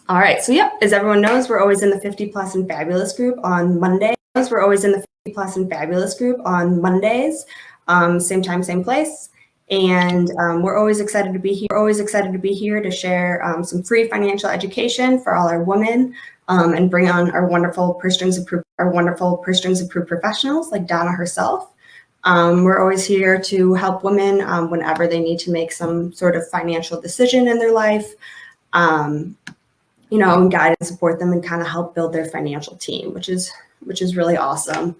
All right. So, yep, as everyone knows, we're always in the 50 plus and fabulous group on Mondays. We're always in the 50 plus and fabulous group on Mondays, same time, same place. And we're always excited to be here. We're always excited to be here to share some free financial education for all our women and bring on our wonderful purse strings approved professionals like Donna herself. We're always here to help women whenever they need to make some sort of financial decision in their life. And guide and support them and kind of help build their financial team, which is really awesome.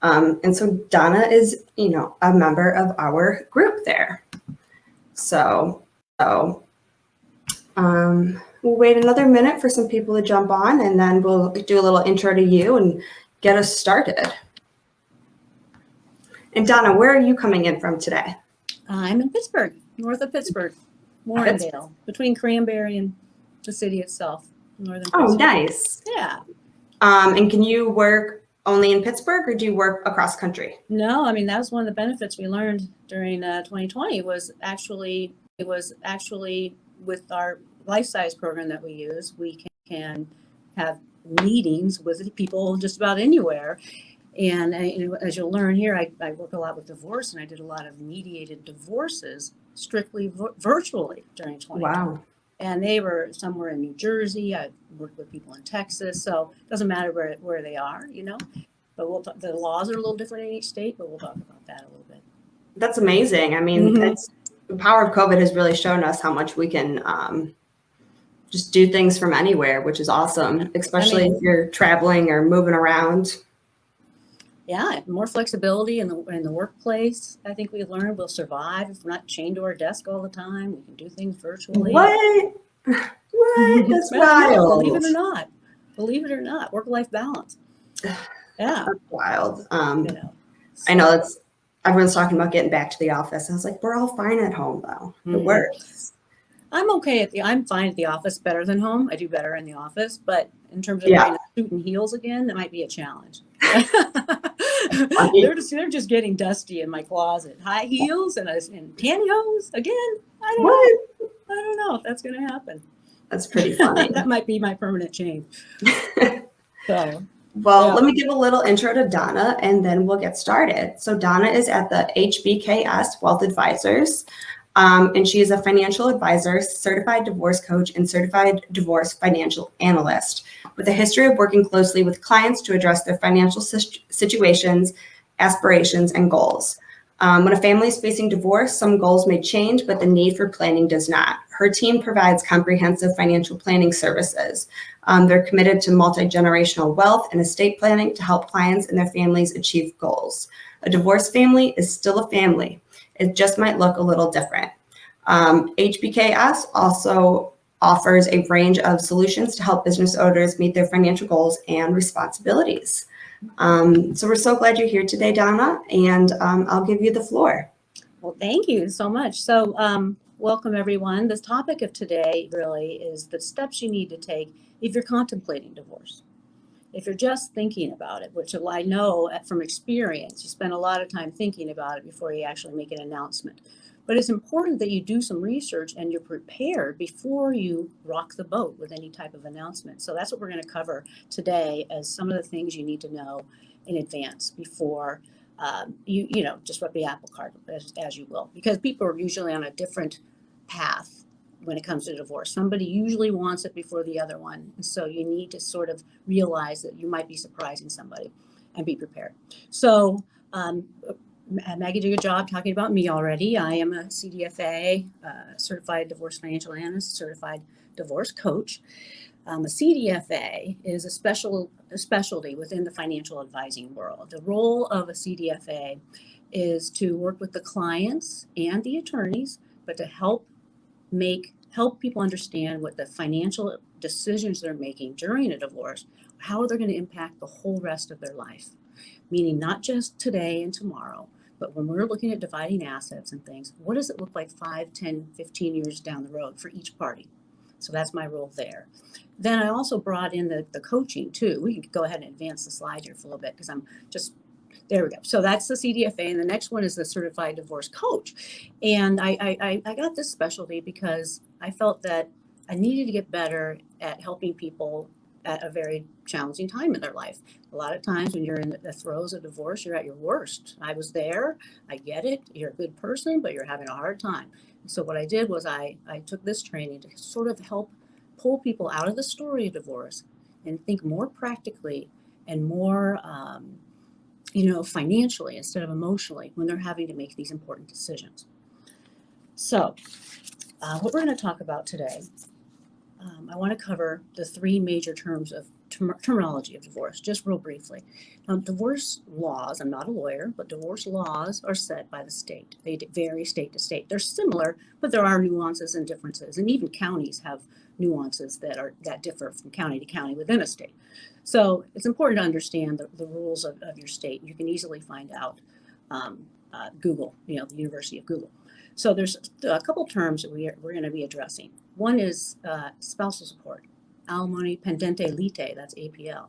And so Donna is, a member of our group there. So we'll wait another minute for some people to jump on, and then we'll do a little intro to you and get us started. And Donna, where are you coming in from today? I'm in Pittsburgh, north of Pittsburgh, Warrendale, between Cranberry and the city itself. Northern Pittsburgh. Oh, nice. Yeah. And can you work only in Pittsburgh, or do you work across country? No, that was one of the benefits we learned during 2020 was actually with our life size program that we use, we can have meetings with people just about anywhere. And as you'll learn here, I work a lot with divorce, and I did a lot of mediated divorces strictly virtually during 2020. Wow. And they were somewhere in New Jersey. I worked with people in Texas, so it doesn't matter where they are, But the laws are a little different in each state, but we'll talk about that a little bit. That's amazing. The power of COVID has really shown us how much we can just do things from anywhere, which is awesome, especially if you're traveling or moving around. Yeah, more flexibility in the workplace. I think we learned we'll survive if we're not chained to our desk all the time. We can do things virtually. What? That's wild. Believe it or not, work-life balance. Yeah, that's wild. I know everyone's talking about getting back to the office. I was like, we're all fine at home though. It works. I'm fine at the office, better than home. I do better in the office, but in terms of wearing a suit and heels again, that might be a challenge. They're just getting dusty in my closet. High heels and pantyhose again. I don't know if that's going to happen. That's pretty funny. That might be my permanent change. Let me give a little intro to Donna, and then we'll get started. So Donna is at the HBKS Wealth Advisors, and she is a financial advisor, certified divorce coach, and certified divorce financial analyst with a history of working closely with clients to address their financial situations, aspirations, and goals. When a family is facing divorce, some goals may change, but the need for planning does not. Her team provides comprehensive financial planning services. They're committed to multi-generational wealth and estate planning to help clients and their families achieve goals. A divorced family is still a family. It just might look a little different. HBKS also offers a range of solutions to help business owners meet their financial goals and responsibilities. So we're so glad you're here today, Donna, and I'll give you the floor. Well, thank you so much. So welcome, everyone. The topic of today really is the steps you need to take if you're contemplating divorce. If you're just thinking about it, which I know from experience, you spend a lot of time thinking about it before you actually make an announcement. But it's important that you do some research and you're prepared before you rock the boat with any type of announcement. So that's what we're going to cover today as some of the things you need to know in advance before you just rub the apple cart as you will, because people are usually on a different path when it comes to divorce. Somebody usually wants it before the other one. And so you need to sort of realize that you might be surprising somebody and be prepared. So Maggie did a good job talking about me already. I am a CDFA, certified divorce financial analyst, certified divorce coach. A CDFA is a specialty within the financial advising world. The role of a CDFA is to work with the clients and the attorneys, but to help people understand what the financial decisions they're making during a divorce, how they're going to impact the whole rest of their life. Meaning not just today and tomorrow, but when we're looking at dividing assets and things, what does it look like 5, 10, 15 years down the road for each party? So that's my role there. Then I also brought in the coaching too. We can go ahead and advance the slide here for a little bit because there we go. So that's the CDFA. And the next one is the certified divorce coach. And I got this specialty because I felt that I needed to get better at helping people at a very challenging time in their life. A lot of times when you're in the throes of divorce, you're at your worst. I was there. I get it. You're a good person, but you're having a hard time. So what I did was I took this training to sort of help pull people out of the story of divorce and think more practically and more, financially instead of emotionally when they're having to make these important decisions. So what we're going to talk about today, I want to cover the three major terms of terminology of divorce, just real briefly. Divorce laws, I'm not a lawyer, but divorce laws are set by the state. They vary state to state. They're similar, but there are nuances and differences, and even counties have nuances that differ from county to county within a state. So it's important to understand the rules of your state. You can easily find out. Google, the University of Google. So there's a couple terms that we're going to be addressing. One is spousal support, alimony pendente lite, that's APL.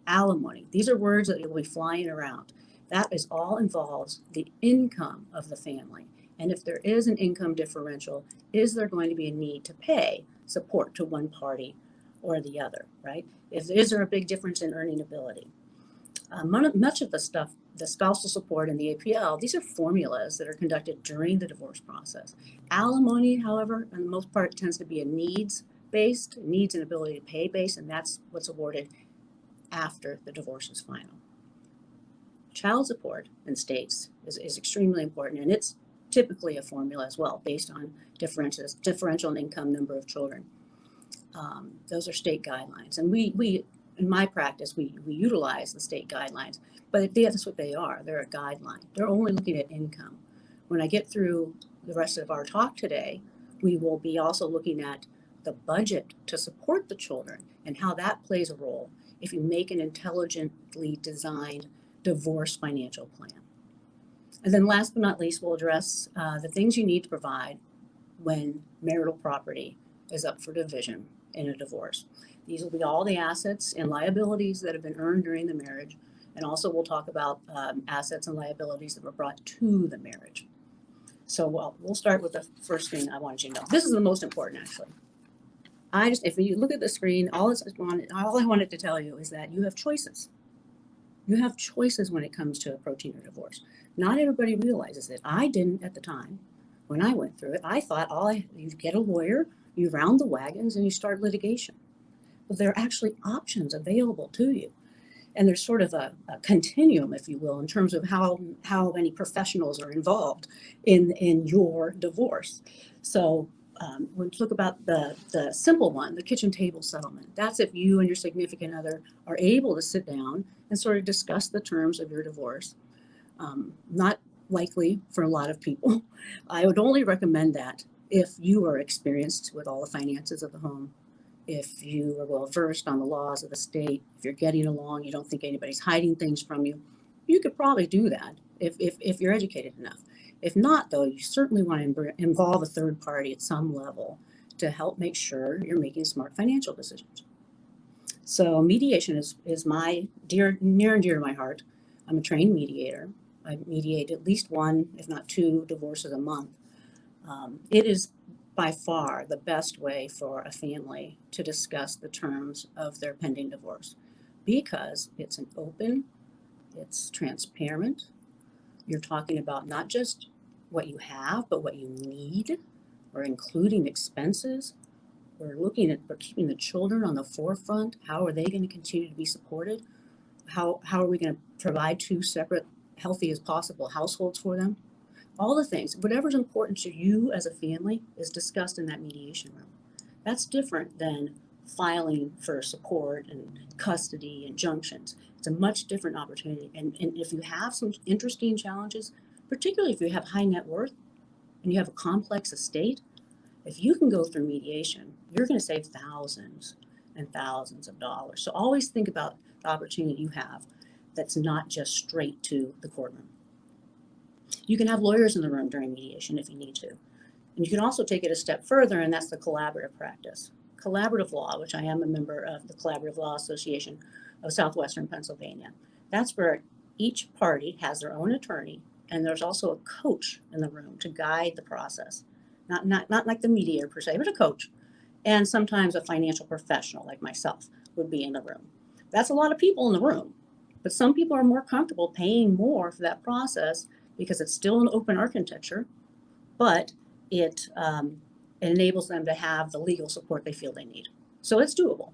Alimony, these are words that you'll be flying around. That is all involves the income of the family. And if there is an income differential, is there going to be a need to pay support to one party or the other, right? Is there a big difference in earning ability? Much of the stuff, the spousal support and the APL, these are formulas that are conducted during the divorce process. Alimony, however, for the most part, tends to be a needs-based, needs and ability to pay based, and that's what's awarded after the divorce is final. Child support in states is extremely important, and it's typically a formula as well, based on differential in income, number of children. Those are state guidelines, and we in my practice, we utilize the state guidelines, but that's what they are. They're a guideline. They're only looking at income. When I get through the rest of our talk today, we will be also looking at the budget to support the children and how that plays a role if you make an intelligently designed divorce financial plan. And then last but not least, we'll address the things you need to provide when marital property is up for division in a divorce. These will be all the assets and liabilities that have been earned during the marriage. And also we'll talk about assets and liabilities that were brought to the marriage. So we'll start with the first thing I wanted you to know. This is the most important, actually. If you look at the screen, all I wanted to tell you is that you have choices. You have choices when it comes to approaching your divorce. Not everybody realizes it. I didn't at the time when I went through it. I thought you get a lawyer, you round the wagons, and you start litigation. But there are actually options available to you. And there's sort of a continuum, if you will, in terms of how many professionals are involved in your divorce. So we'll talk about the simple one, the kitchen table settlement. That's if you and your significant other are able to sit down and sort of discuss the terms of your divorce. Not likely for a lot of people. I would only recommend that if you are experienced with all the finances of the home, if you are well versed on the laws of the state, if you're getting along, you don't think anybody's hiding things from you, you could probably do that if you're educated enough. If not, though, you certainly want to involve a third party at some level to help make sure you're making smart financial decisions. So mediation is my near and dear to my heart. I'm a trained mediator. I mediate at least one, if not two, divorces a month. It is by far the best way for a family to discuss the terms of their pending divorce because it's an open, it's transparent. You're talking about not just what you have, but what you need. We're including expenses. We're keeping the children on the forefront. How are they going to continue to be supported? How are we going to provide two separate, healthy as possible households for them? All the things, whatever's important to you as a family is discussed in that mediation room. That's different than filing for support and custody and injunctions. It's a much different opportunity. And if you have some interesting challenges, particularly if you have high net worth and you have a complex estate, if you can go through mediation, you're going to save thousands and thousands of dollars. So always think about the opportunity you have that's not just straight to the courtroom. You can have lawyers in the room during mediation if you need to. And you can also take it a step further, and that's the collaborative practice. Collaborative law, which I am a member of the Collaborative Law Association of Southwestern Pennsylvania. That's where each party has their own attorney, and there's also a coach in the room to guide the process. Not like the mediator per se, but a coach. And sometimes a financial professional like myself would be in the room. That's a lot of people in the room, but some people are more comfortable paying more for that process because it's still an open architecture, but it enables them to have the legal support they feel they need. So it's doable.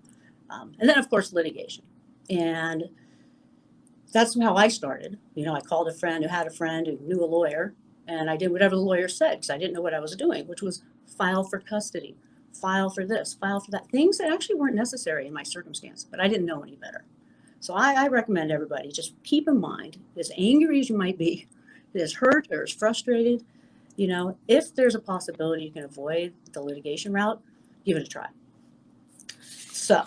And then, of course, litigation. And that's how I started. I called a friend who had a friend who knew a lawyer, and I did whatever the lawyer said because I didn't know what I was doing, which was file for custody, file for this, file for that. Things that actually weren't necessary in my circumstance, but I didn't know any better. So I recommend everybody just keep in mind, as angry as you might be, as hurt or as frustrated, if there's a possibility you can avoid the litigation route, give it a try. So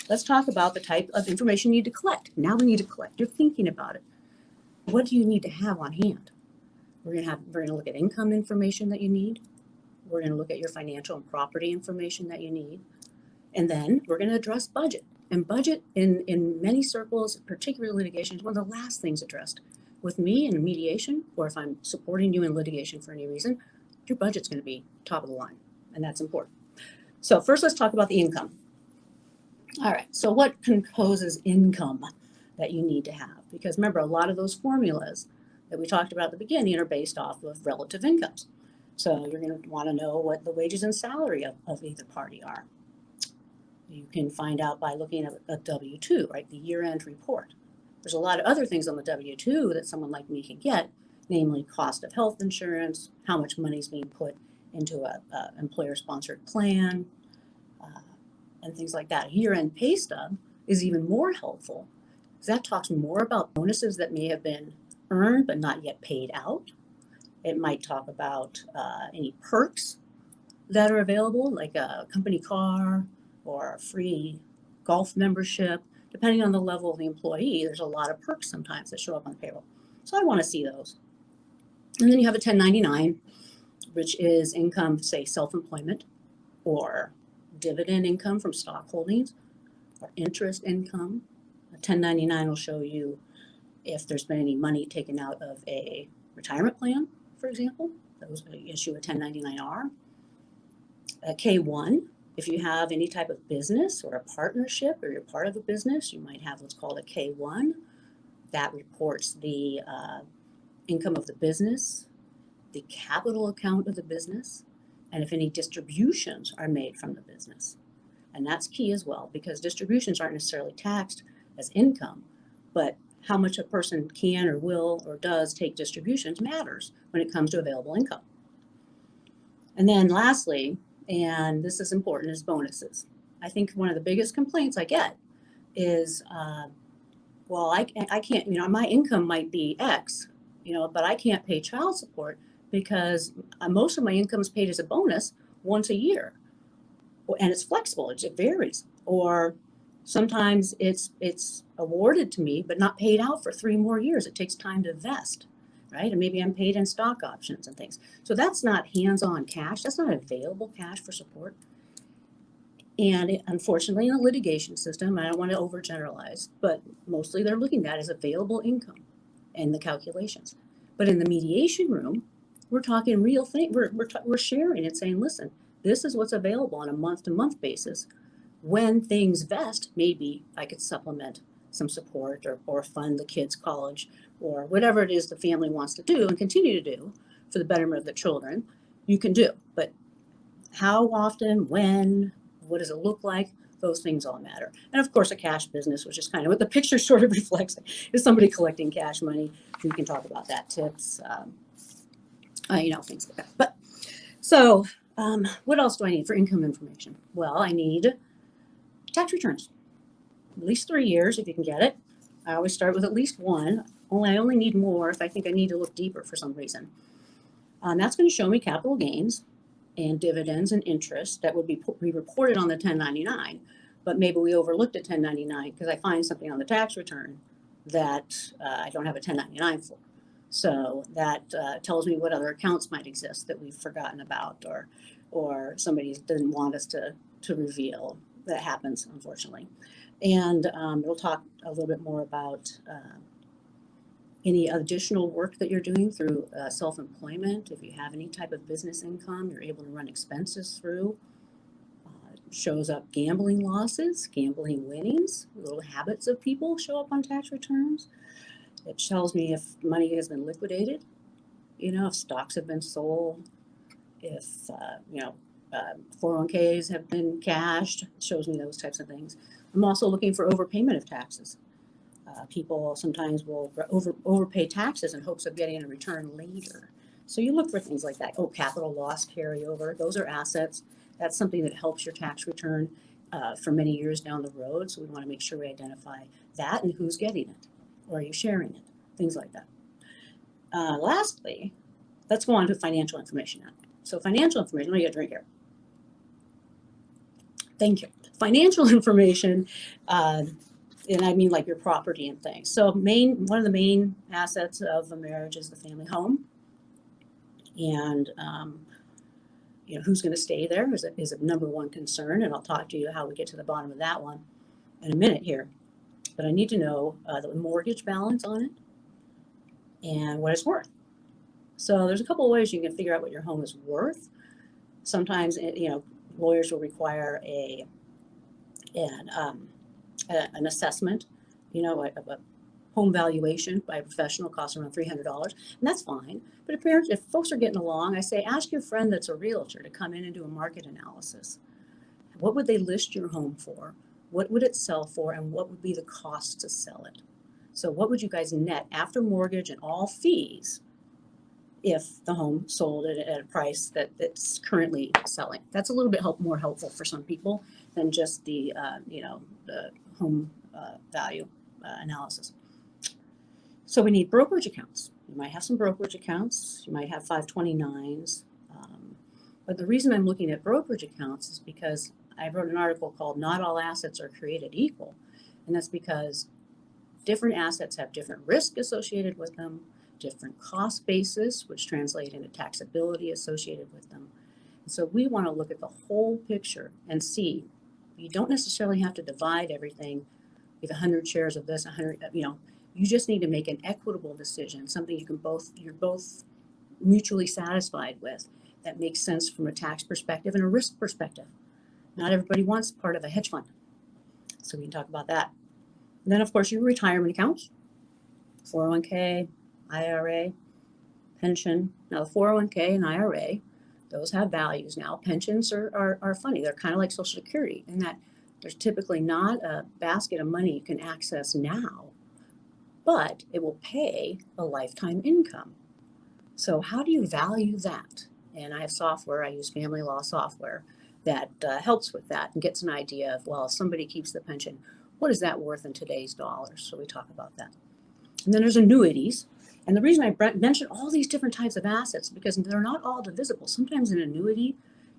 let's talk about the type of information you need to collect. Now we need to collect. You're thinking about it. What do you need to have on hand? We're going to look at income information that you need. We're going to look at your financial and property information that you need. And then we're going to address budget. And budget in many circles, particularly litigation, is one of the last things addressed. With me in mediation, or if I'm supporting you in litigation for any reason, your budget's going to be top of the line. And that's important. So first, let's talk about the income. All right, so what composes income that you need to have? Because remember, a lot of those formulas that we talked about at the beginning are based off of relative incomes. So you're going to want to know what the wages and salary of either party are. You can find out by looking at a W-2, right, the year-end report. There's a lot of other things on the W-2 that someone like me can get, namely cost of health insurance, how much money is being put into a employer-sponsored plan, and things like that. A year-end pay stub is even more helpful because that talks more about bonuses that may have been earned but not yet paid out. It might talk about any perks that are available, like a company car or a free golf membership. Depending on the level of the employee, there's a lot of perks sometimes that show up on the payroll. So I want to see those. And then you have a 1099, which is income, say, self-employment, or dividend income from stock holdings, or interest income. A 1099 will show you if there's been any money taken out of a retirement plan, for example. Those issue a 1099-R. A K1, if you have any type of business or a partnership or you're part of a business, you might have what's called a K1. That reports the income of the business, the capital account of the business, and if any distributions are made from the business. And that's key as well, because distributions aren't necessarily taxed as income, but how much a person can or will or does take distributions matters when it comes to available income. And then lastly, and this is important, is bonuses. I think one of the biggest complaints I get is, well, I can't, my income might be X, but I can't pay child support because most of my income is paid as a bonus once a year. And it's flexible, it varies. Or sometimes it's awarded to me, but not paid out for 3 more years. It takes time to vest, right? And maybe I'm paid in stock options and things. So that's not hands-on cash. That's not available cash for support. And unfortunately, in the litigation system, I don't want to overgeneralize, but mostly they're looking at as available income in the calculations. But in the mediation room, we're talking real thing. We're sharing and saying, listen, this is what's available on a month-to-month basis. When things vest, maybe I could supplement some support or fund the kids' college or whatever it is the family wants to do and continue to do for the betterment of the children, you can do. But how often, when, what does it look like? Those things all matter. And of course, a cash business, which is kind of what the picture sort of reflects, is somebody collecting cash money. We can talk about that, tips, things like that. But so what else do I need for income information? Well, I need tax returns, at least 3 years if you can get it. I always start with at least one. I only need more if I think I need to look deeper for some reason. That's going to show me capital gains and dividends and interest that would be reported on the 1099, but maybe we overlooked a 1099 because I find something on the tax return that I don't have a 1099 for. So that tells me what other accounts might exist that we've forgotten about or somebody didn't want us to reveal. That happens, unfortunately. And we'll talk a little bit more about any additional work that you're doing through self-employment. If you have any type of business income, you're able to run expenses through. shows up gambling losses, gambling winnings, little habits of people show up on tax returns. It tells me if money has been liquidated, if stocks have been sold, if, 401ks have been cashed, it shows me those types of things. I'm also looking for overpayment of taxes. People sometimes will overpay taxes in hopes of getting a return later. So you look for things like that. Oh, capital loss carryover. Those are assets. That's something that helps your tax return for many years down the road. So we want to make sure we identify that and who's getting it. Or are you sharing it? Things like that. Lastly, let's go on to financial information now. So financial information, let me get a drink here. Thank you. Financial information, and I mean like your property and things. So one of the main assets of a marriage is the family home. And, who's going to stay there is a number one concern. And I'll talk to you how we get to the bottom of that one in a minute here. But I need to know the mortgage balance on it and what it's worth. So there's a couple of ways you can figure out what your home is worth. Sometimes, lawyers will require an assessment, a home valuation by a professional, costs around $300, and that's fine. But if folks are getting along, I say ask your friend that's a realtor to come in and do a market analysis. What would they list your home for? What would it sell for? And what would be the cost to sell it? So what would you guys net after mortgage and all fees if the home sold at a price that's currently selling? That's a little bit more helpful for some people than just the home value analysis. So we need brokerage accounts. You might have some brokerage accounts. You might have 529s. But the reason I'm looking at brokerage accounts is because I wrote an article called Not All Assets Are Created Equal. And that's because different assets have different risk associated with them, different cost basis, which translate into taxability associated with them. And so we want to look at the whole picture and see. You don't necessarily have to divide everything. You have 100 shares of this, 100, you just need to make an equitable decision, something you're both mutually satisfied with, that makes sense from a tax perspective and a risk perspective. Not everybody wants part of a hedge fund. So we can talk about that. And then, of course, your retirement accounts, 401k, IRA, pension. Now, the 401k and IRA, those have values now. Pensions are funny. They're kind of like Social Security in that there's typically not a basket of money you can access now, but it will pay a lifetime income. So how do you value that? And I have software, I use family law software that helps with that and gets an idea of, well, if somebody keeps the pension, what is that worth in today's dollars? So we talk about that. And then there's annuities. And the reason I mentioned all these different types of assets, because they're not all divisible. Sometimes an annuity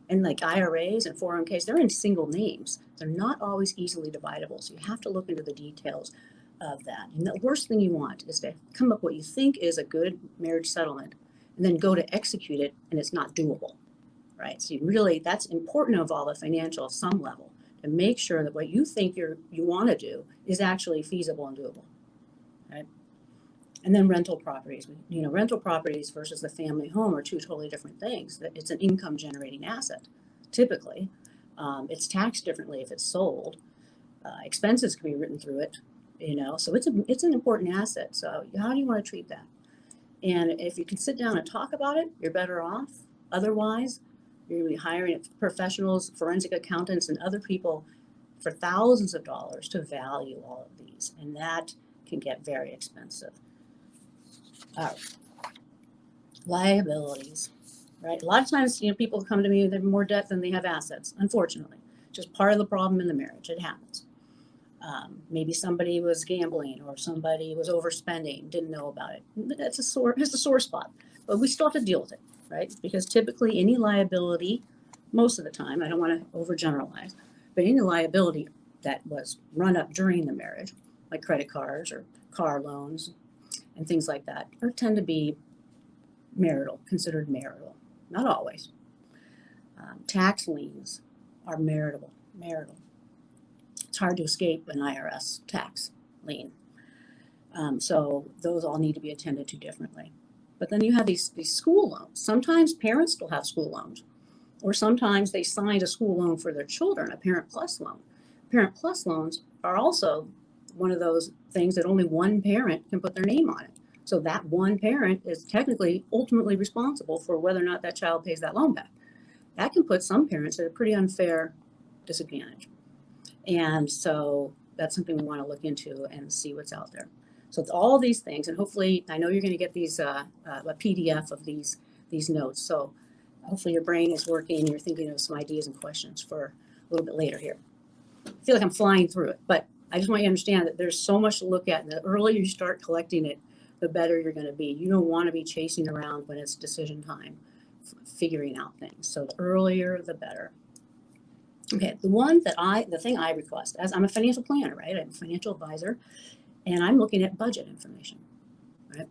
and like IRAs and 401ks, they're in single names. They're not always easily dividable. So you have to look into the details of that. And the worst thing you want is to come up with what you think is a good marriage settlement and then go to execute it and it's not doable, right? So that's important to involve a financial at some level to make sure that what you think you want to do is actually feasible and doable, right? And then rental properties. Rental properties versus the family home are two totally different things. It's an income generating asset, typically. It's taxed differently if it's sold. Expenses can be written through it, so it's an important asset. So how do you want to treat that? And if you can sit down and talk about it, you're better off. Otherwise, you're going to be hiring professionals, forensic accountants, and other people for thousands of dollars to value all of these. And that can get very expensive. All right. Liabilities, right? A lot of times, people come to me, they have more debt than they have assets, unfortunately. Just part of the problem in the marriage. It happens. Maybe somebody was gambling or somebody was overspending, didn't know about it. It's a sore spot, but we still have to deal with it, right? Because typically any liability, most of the time, I don't want to overgeneralize, but any liability that was run up during the marriage, like credit cards or car loans and things like that, tend to be considered marital. Not always. Tax liens are marital. It's hard to escape an IRS tax lien. So those all need to be attended to differently. But then you have these school loans. Sometimes parents still have school loans. Or sometimes they signed a school loan for their children, a Parent Plus loan. Parent Plus loans are also one of those things that only one parent can put their name on it. So that one parent is technically ultimately responsible for whether or not that child pays that loan back. That can put some parents at a pretty unfair disadvantage. And so that's something we want to look into and see what's out there. So it's all these things, and hopefully, I know you're going to get these a PDF of these notes. So hopefully your brain is working and you're thinking of some ideas and questions for a little bit later here. I feel like I'm flying through it, but I just want you to understand that there's so much to look at, and the earlier you start collecting it, the better you're going to be. You don't want to be chasing around when it's decision time, figuring out things. So the earlier, the better. Okay, the thing I request, as I'm a financial planner, right? I'm a financial advisor, and I'm looking at budget information, right?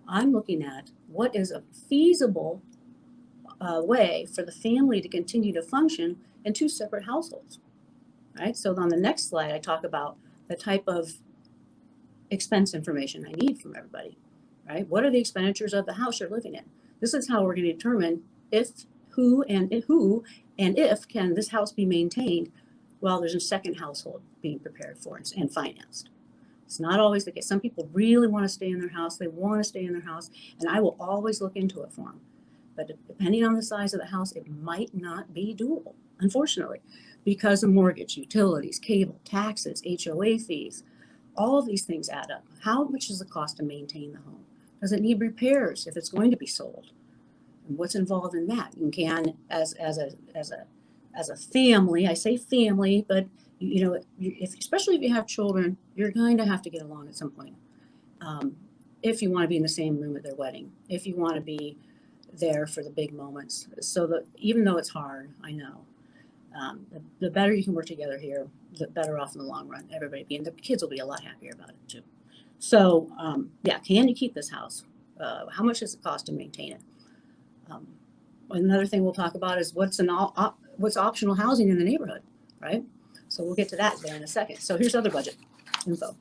I'm looking at what is a feasible way for the family to continue to function in two separate households, right? So on the next slide, I talk about the type of expense information I need from everybody, right? What are the expenditures of the house you're living in? This is how we're going to determine who and if can this house be maintained while there's a second household being prepared for and financed. It's not always the case. Some people really want to stay in their house. They want to stay in their house, and I will always look into it for them. But depending on the size of the house, it might not be doable, unfortunately, because of mortgage, utilities, cable, taxes, HOA fees. All of these things add up. How much is the cost to maintain the home? Does it need repairs if it's going to be sold? And what's involved in that? You can, as a family, I say family, but especially if you have children, you're going to have to get along at some point. If you want to be in the same room at their wedding, if you want to be there for the big moments. So that even though it's hard, I know, the better you can work together here, the better off in the long run everybody be, and the kids will be a lot happier about it too. So can you keep this house? How much does it cost to maintain it? Another thing we'll talk about is what's optional housing in the neighborhood, right? So we'll get to that there in a second. So here's other budget info.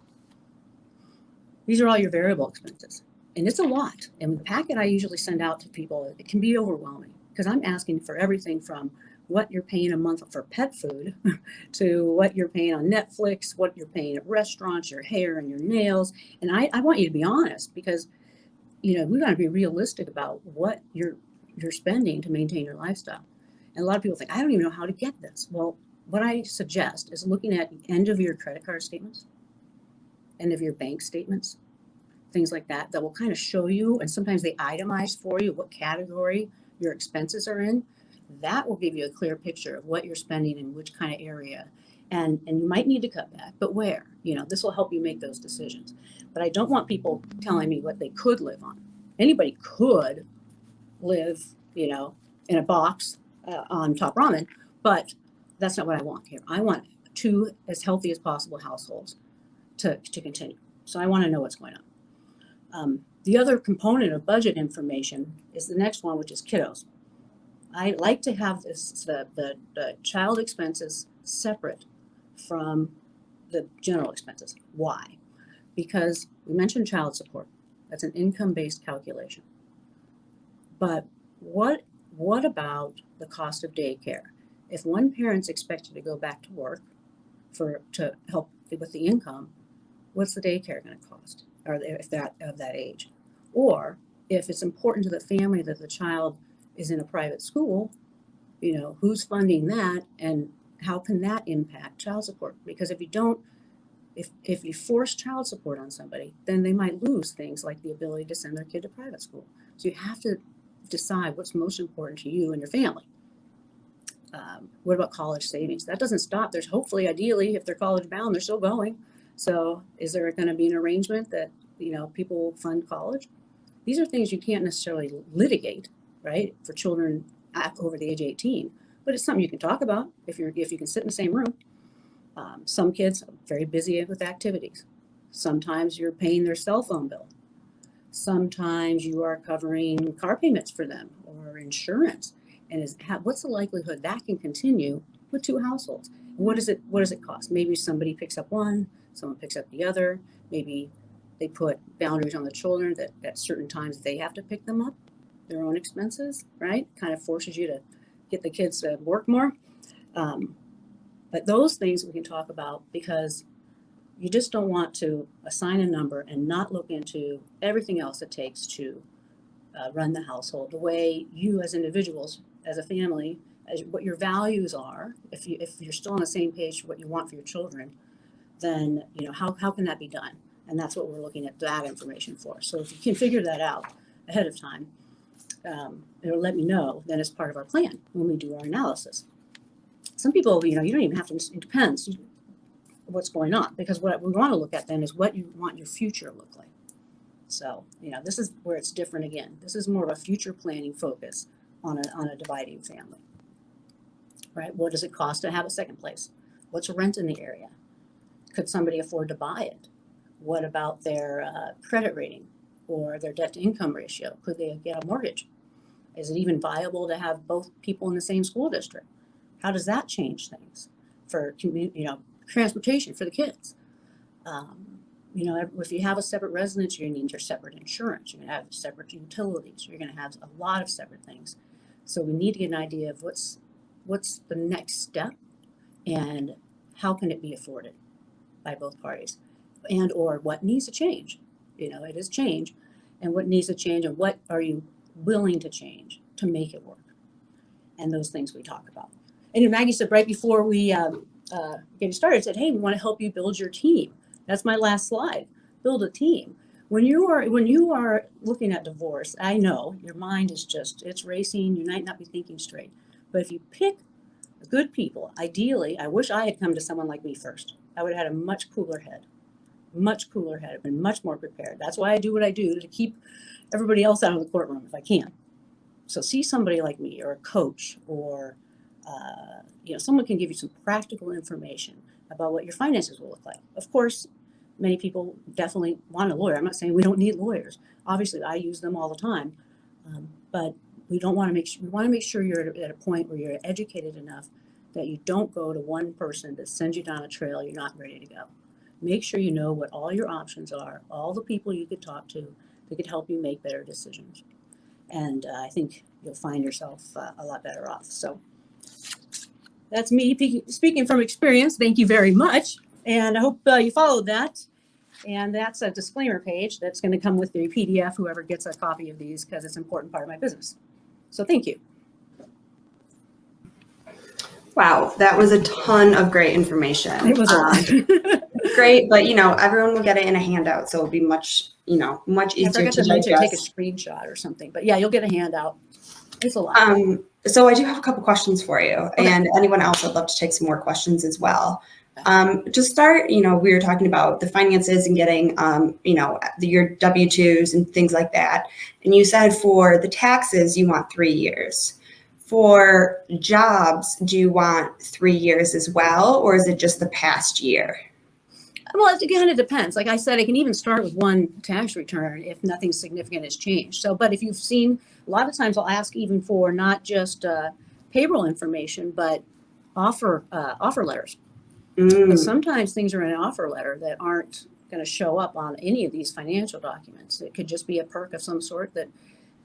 These are all your variable expenses, and it's a lot. And the packet I usually send out to people, it can be overwhelming because I'm asking for everything from what you're paying a month for pet food to what you're paying on Netflix, what you're paying at restaurants, your hair and your nails. And I want you to be honest because, we got to be realistic about what you're spending to maintain your lifestyle. And a lot of people think, I don't even know how to get this. Well, what I suggest is looking at the end of your credit card statements, end of your bank statements, things like that will kind of show you, and sometimes they itemize for you what category your expenses are in. That will give you a clear picture of what you're spending in which kind of area. And you might need to cut back, but where? This will help you make those decisions. But I don't want people telling me what they could live on. Anybody could live, in a box on top ramen, but that's not what I want here. I want two as healthy as possible households to continue. So I want to know what's going on. The other component of budget information is the next one, which is kiddos. I like to have the child expenses separate from the general expenses. Why? Because we mentioned child support. That's an income-based calculation. But what about the cost of daycare? If one parent's expected to go back to work to help with the income, what's the daycare going to cost? Or if that of that age? Or if it's important to the family that the child is in a private school, who's funding that and how can that impact child support? Because if you don't, if you force child support on somebody, then they might lose things like the ability to send their kid to private school. So you have to decide what's most important to you and your family. What about college savings? That doesn't stop. There's hopefully, ideally, if they're college bound, they're still going. So is there going to be an arrangement that, people will fund college? These are things you can't necessarily litigate, right, for children over the age of 18, but it's something you can talk about if you can sit in the same room. Some kids are very busy with activities. Sometimes you're paying their cell phone bill. Sometimes you are covering car payments for them or insurance. And what's the likelihood that can continue with two households? What does it cost? Maybe somebody picks up one, someone picks up the other. Maybe they put boundaries on the children that at certain times they have to pick them up, their own expenses, right? Kind of forces you get the kids to work more. But those things we can talk about, because you just don't want to assign a number and not look into everything else it takes to run the household, the way you as individuals, as a family, as what your values are. If you're still on the same page for what you want for your children, then how can that be done? And that's what we're looking at that information for. So if you can figure that out ahead of time, it'll let me know. Then it's part of our plan when we do our analysis. Some people, you don't even have to. It depends what's going on, because what we want to look at then is what you want your future to look like. So this is where it's different again. This is more of a future planning focus on a dividing family. Right? What does it cost to have a second place? What's rent in the area? Could somebody afford to buy it? What about their credit rating or their debt to income ratio? Could they get a mortgage? Is it even viable to have both people in the same school district? How does that change things for transportation for the kids? If you have a separate residence, you're going to need your separate insurance. You're going to have separate utilities. You're going to have a lot of separate things. So we need to get an idea of what's the next step and how can it be afforded by both parties, and or what needs to change. It is change, and what needs to change, and what are you willing to change to make it work, and those things we talk about. And Maggie said right before we get started, said, "Hey, we want to help you build your team." That's my last slide. Build a team. When you are looking at divorce, I know your mind is it's racing. You might not be thinking straight, but if you pick good people, ideally, I wish I had come to someone like me first. I would have had a much cooler head, I've been much more prepared. That's why I do what I do, to keep everybody else out of the courtroom if I can. So see somebody like me, or a coach, or someone can give you some practical information about what your finances will look like. Of course, many people definitely want a lawyer. I'm not saying we don't need lawyers. Obviously, I use them all the time, but we want to make sure you're at a point where you're educated enough that you don't go to one person that sends you down a trail you're not ready to go. Make sure you know what all your options are, all the people you could talk to that could help you make better decisions. And I think you'll find yourself a lot better off. So that's me speaking from experience. Thank you very much. And I hope you followed that. And that's a disclaimer page that's going to come with the PDF, whoever gets a copy of these, because it's an important part of my business. So thank you. Wow, that was a ton of great information. It was a lot. Great, but everyone will get it in a handout, so it'll be much easier I forgot to to mention, take a digest. screenshot or something, but yeah, you'll get a handout. It's a lot. So I do have a couple questions for you, Okay. and anyone else, I'd love to take some more questions as well. To start, we were talking about the finances and getting, your W-2s and things like that. And you said for the taxes, you want 3 years. For jobs, do you want 3 years as well, or is it just the past year? Well, again, it depends. Like I said, I can even start with one tax return if nothing significant has changed. So, but if you've seen, a lot of times I'll ask even for not just payroll information, but offer letters. Because sometimes things are in an offer letter that aren't going to show up on any of these financial documents. It could just be a perk of some sort that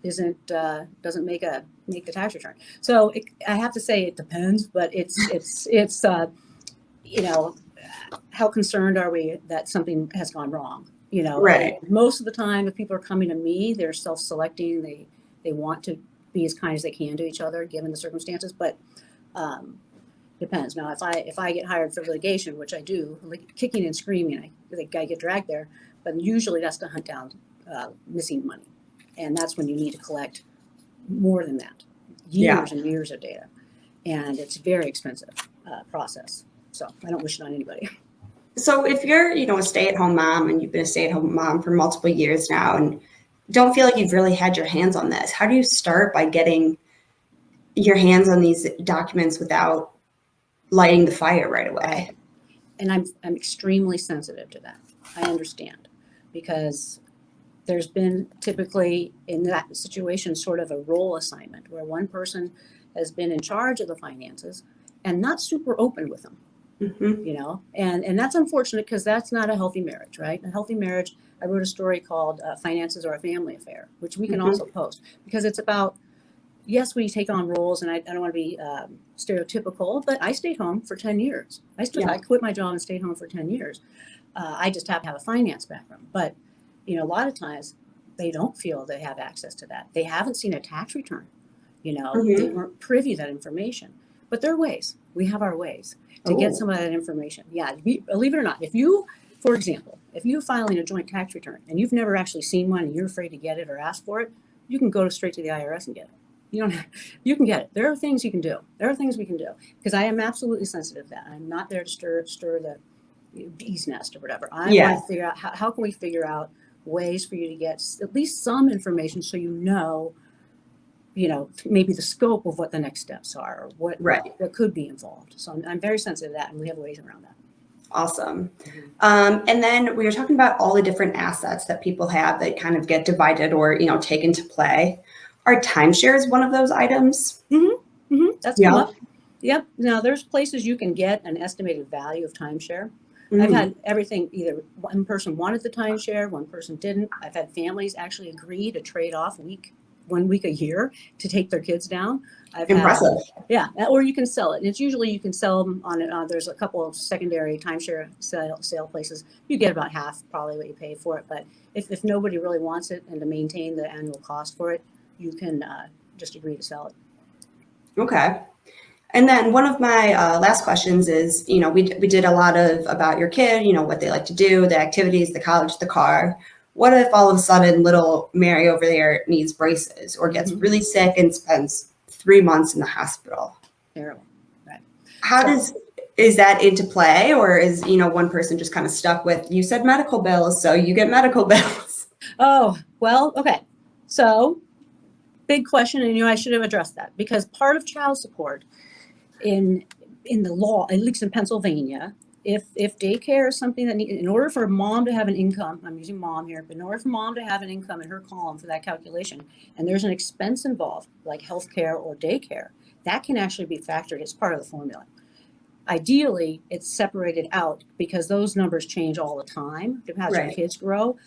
doesn't make the tax return. So I have to say it depends, but it's how concerned are we that something has gone wrong? Right. Most of the time, if people are coming to me, they're self-selecting. They want to be as kind as they can to each other, given the circumstances. But depends. Now, if I get hired for litigation, which I do, like kicking and screaming, I get dragged there. But usually that's to hunt down missing money, and that's when you need to collect more than that, years and years of data, and it's a very expensive process. So I don't wish it on anybody. So if you're, a stay-at-home mom, and you've been a stay-at-home mom for multiple years now, and don't feel like you've really had your hands on this, how do you start by getting your hands on these documents without lighting the fire right away? And I'm extremely sensitive to that. I understand, because there's been typically in that situation sort of a role assignment where one person has been in charge of the finances and not super open with them. Mm-hmm. And that's unfortunate, because that's not a healthy marriage, right? A healthy marriage, I wrote a story called Finances Are a Family Affair, which we can also post, because it's about yes, we take on roles, and I don't want to be stereotypical, but I stayed home for 10 years. I quit my job and stayed home for 10 years. I just happen to have a finance background. But, a lot of times they don't feel they have access to that. They haven't seen a tax return. They weren't privy to that information. But there are ways. We have our ways to get some of that information. Yeah, believe it or not, for example, if you're filing a joint tax return and you've never actually seen one and you're afraid to get it or ask for it, you can go straight to the IRS and get it. You can get it. There are things you can do. There are things we can do, because I am absolutely sensitive to that. I'm not there to stir the bee's nest or whatever. I want to figure out how can we figure out ways for you to get at least some information so maybe the scope of what the next steps are, or what could be involved. So I'm very sensitive to that, and we have ways around that. Awesome. And then we were talking about all the different assets that people have that kind of get divided or, taken to play. Are timeshares one of those items? That's come up. Yep. Now, there's places you can get an estimated value of timeshare. I've had everything, either one person wanted the timeshare, one person didn't. I've had families actually agree to trade off 1 week a year to take their kids down. Impressive. Or you can sell it. And it's usually you can sell them on there's a couple of secondary timeshare sale places. You get about half probably what you pay for it. But if nobody really wants it, and to maintain the annual cost for it, you can just agree to sell it. Okay. And then one of my last questions is, we did a lot about your kid, what they like to do, the activities, the college, the car. What if all of a sudden little Mary over there needs braces or gets really sick and spends 3 months in the hospital? Terrible. Right. Is that into play, or is, one person just kind of stuck with, you said medical bills, so you get medical bills? Oh, well, okay. So big question. And, I should have addressed that, because part of child support in the law, at least in Pennsylvania, if daycare is something that in order for mom to have an income, I'm using mom here, but in order for mom to have an income in her column for that calculation, and there's an expense involved, like healthcare or daycare, that can actually be factored as part of the formula. Ideally, it's separated out, because those numbers change all the time depending on how your kids grow.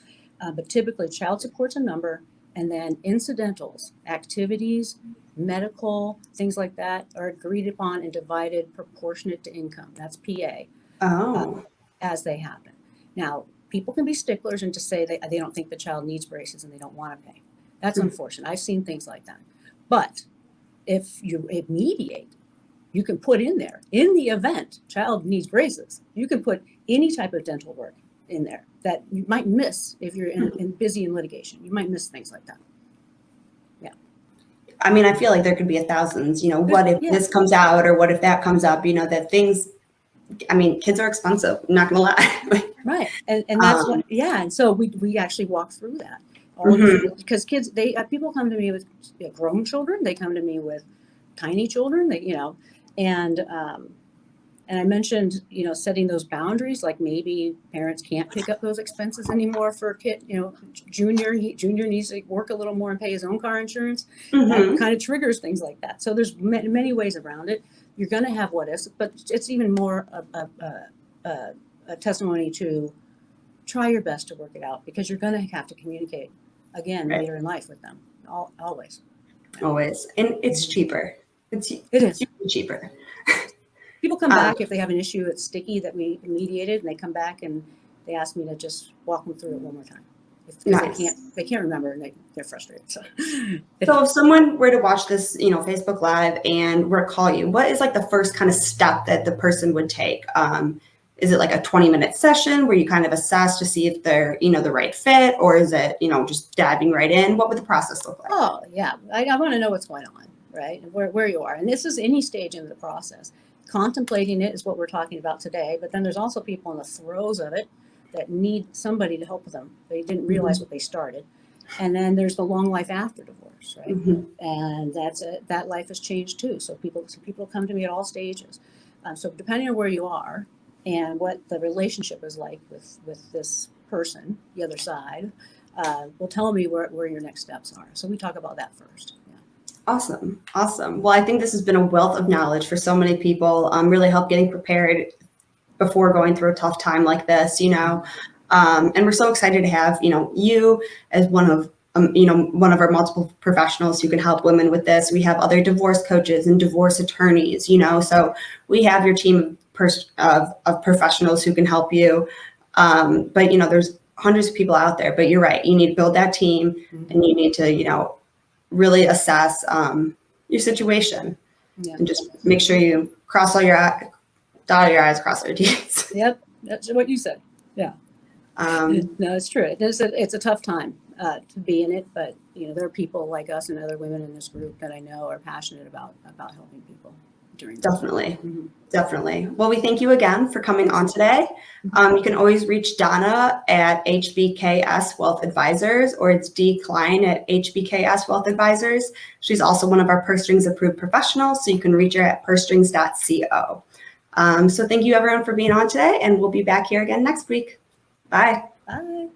But typically, child support's a number, and then incidentals, activities, medical, things like that are agreed upon and divided proportionate to income. That's PA. As they happen. Now, people can be sticklers and just say they don't think the child needs braces and they don't want to pay. That's unfortunate. I've seen things like that. But if you mediate, you can put in there, in the event child needs braces, you can put any type of dental work in there that you might miss if you're busy in litigation. You might miss things like that. Yeah. I mean, I feel like there could be thousands, what if this comes out, or what if that comes up, that things, I mean, kids are expensive, I'm not gonna lie. Right. And that's and so we actually walk through that. Because kids, people come to me with grown children, they come to me with tiny children, and I mentioned, setting those boundaries, like maybe parents can't pick up those expenses anymore for a kid, junior needs to work a little more and pay his own car insurance. That kind of triggers things like that. So there's many ways around it. You're going to have what ifs, but it's even more a testimony to try your best to work it out, because you're going to have to communicate again later in life with them. Always. And it's cheaper. It is cheaper. People come back if they have an issue that's sticky that we mediated, and they come back and they ask me to just walk them through it one more time. They can't remember, and they're frustrated. So if someone were to watch this, Facebook Live and were to call you, what is like the first kind of step that the person would take? Is it like a 20-minute session where you kind of assess to see if they're, the right fit, or is it, just diving right in? What would the process look like? Oh, yeah. I want to know what's going on, right? Where you are. And this is any stage in the process. Contemplating it is what we're talking about today, but then there's also people in the throes of it that need somebody to help them. They didn't realize what they started. And then there's the long life after divorce, right? And that life has changed too. So people come to me at all stages. So depending on where you are and what the relationship is like with this person, the other side, will tell me where your next steps are. So we talk about that first. Awesome. Well, I think this has been a wealth of knowledge for so many people. Really help getting prepared before going through a tough time like this, and we're so excited to have, you as one of one of our multiple professionals who can help women with this. We have other divorce coaches and divorce attorneys, so we have your team of professionals who can help you. But, there's hundreds of people out there, but you're right. You need to build that team, and you need to, really assess your situation and just make sure you cross all your dot your I's, cross your T's. Yep. That's what you said. Yeah. No, it's true. It's a tough time to be in it, but there are people like us and other women in this group that I know are passionate about helping people during this. Definitely. Well, we thank you again for coming on today. You can always reach Donna at HBKS Wealth Advisors, or it's D Kline at HBKS Wealth Advisors. She's also one of our Purse Strings approved professionals, so you can reach her at pursestrings.co. So thank you everyone for being on today, and we'll be back here again next week. Bye. Bye.